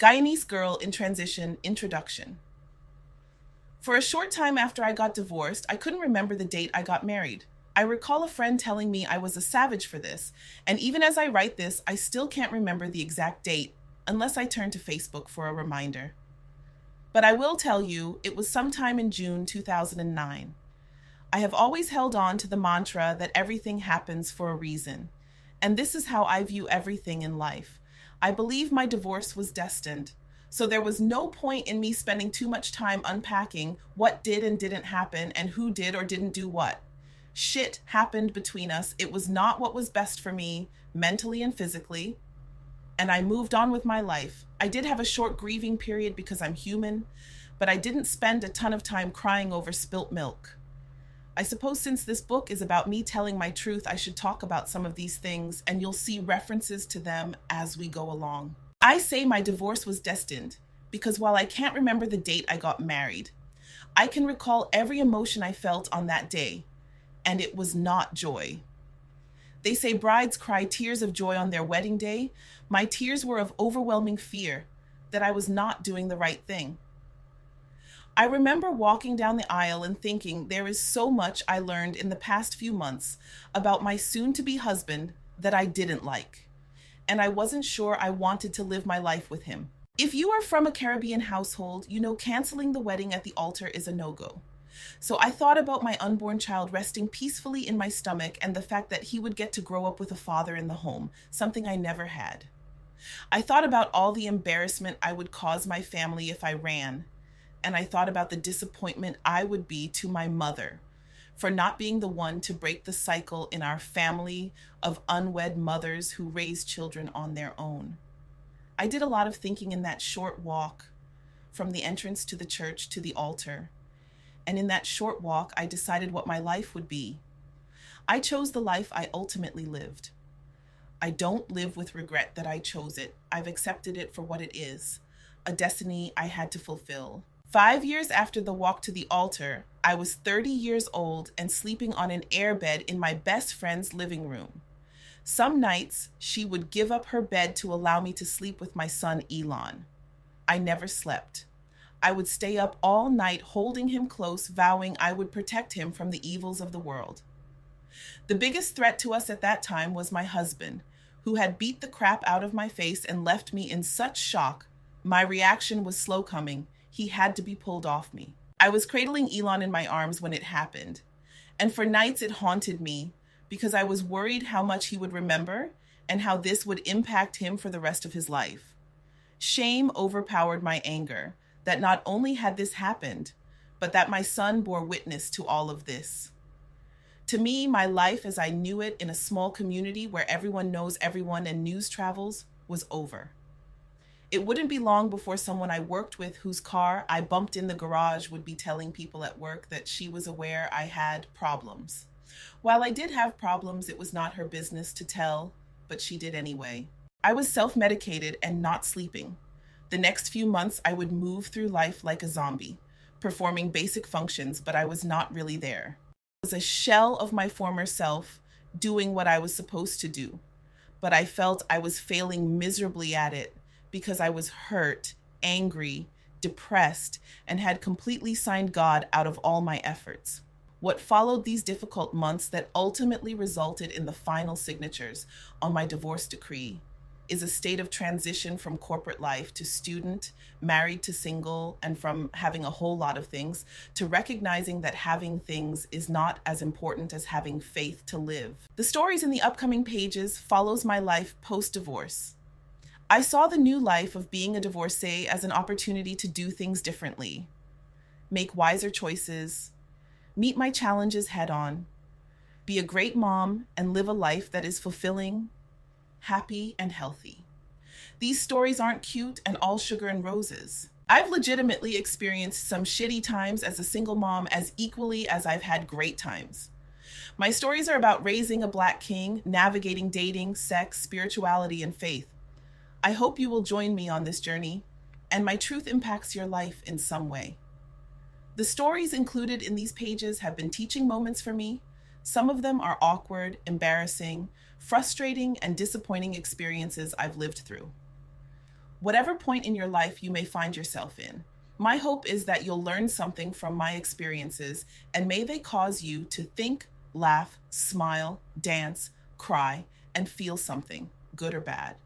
Guyanese Girl in Transition Introduction. For a short time after I got divorced, I couldn't remember the date I got married. I recall a friend telling me I was a savage for this, and even as I write this, I still can't remember the exact date unless I turn to Facebook for a reminder. But I will tell you, it was sometime in June 2009. I have always held on to the mantra that everything happens for a reason, and this is how I view everything in life. I believe my divorce was destined, so there was no point in me spending too much time unpacking what did and didn't happen and who did or didn't do what. Shit happened between us. It was not what was best for me, mentally and physically, and I moved on with my life. I did have a short grieving period because I'm human, but I didn't spend a ton of time crying over spilt milk. I suppose since this book is about me telling my truth, I should talk about some of these things, and you'll see references to them as we go along. I say my divorce was destined because while I can't remember the date I got married, I can recall every emotion I felt on that day, and it was not joy. They say brides cry tears of joy on their wedding day. My tears were of overwhelming fear that I was not doing the right thing. I remember walking down the aisle and thinking there is so much I learned in the past few months about my soon-to-be husband that I didn't like, and I wasn't sure I wanted to live my life with him. If you are from a Caribbean household, you know canceling the wedding at the altar is a no-go. So I thought about my unborn child resting peacefully in my stomach and the fact that he would get to grow up with a father in the home, something I never had. I thought about all the embarrassment I would cause my family if I ran, and I thought about the disappointment I would be to my mother for not being the one to break the cycle in our family of unwed mothers who raise children on their own. I did a lot of thinking in that short walk from the entrance to the church to the altar. And in that short walk, I decided what my life would be. I chose the life I ultimately lived. I don't live with regret that I chose it. I've accepted it for what it is, a destiny I had to fulfill. 5 years after the walk to the altar, I was 30 years old and sleeping on an airbed in my best friend's living room. Some nights, she would give up her bed to allow me to sleep with my son, Elon. I never slept. I would stay up all night holding him close, vowing I would protect him from the evils of the world. The biggest threat to us at that time was my husband, who had beat the crap out of my face and left me in such shock. My reaction was slow coming. He had to be pulled off me. I was cradling Elon in my arms when it happened, and for nights it haunted me because I was worried how much he would remember and how this would impact him for the rest of his life. Shame overpowered my anger that not only had this happened, but that my son bore witness to all of this. To me, my life as I knew it in a small community where everyone knows everyone and news travels was over. It wouldn't be long before someone I worked with whose car I bumped in the garage would be telling people at work that she was aware I had problems. While I did have problems, it was not her business to tell, but she did anyway. I was self-medicated and not sleeping. The next few months, I would move through life like a zombie, performing basic functions, but I was not really there. I was a shell of my former self, doing what I was supposed to do, but I felt I was failing miserably at it because I was hurt, angry, depressed, and had completely signed God out of all my efforts. What followed these difficult months that ultimately resulted in the final signatures on my divorce decree is a state of transition from corporate life to student, married to single, and from having a whole lot of things to recognizing that having things is not as important as having faith to live. The stories in the upcoming pages follows my life post-divorce. I saw the new life of being a divorcee as an opportunity to do things differently, make wiser choices, meet my challenges head on, be a great mom, and live a life that is fulfilling, happy, and healthy. These stories aren't cute and all sugar and roses. I've legitimately experienced some shitty times as a single mom as equally as I've had great times. My stories are about raising a Black king, navigating dating, sex, spirituality, and faith. I hope you will join me on this journey, and my truth impacts your life in some way. The stories included in these pages have been teaching moments for me. Some of them are awkward, embarrassing, frustrating, and disappointing experiences I've lived through. whatever point in your life you may find yourself in. My hope is that you'll learn something from my experiences, and may they cause you to think, laugh, smile, dance, cry, and feel something, good or bad.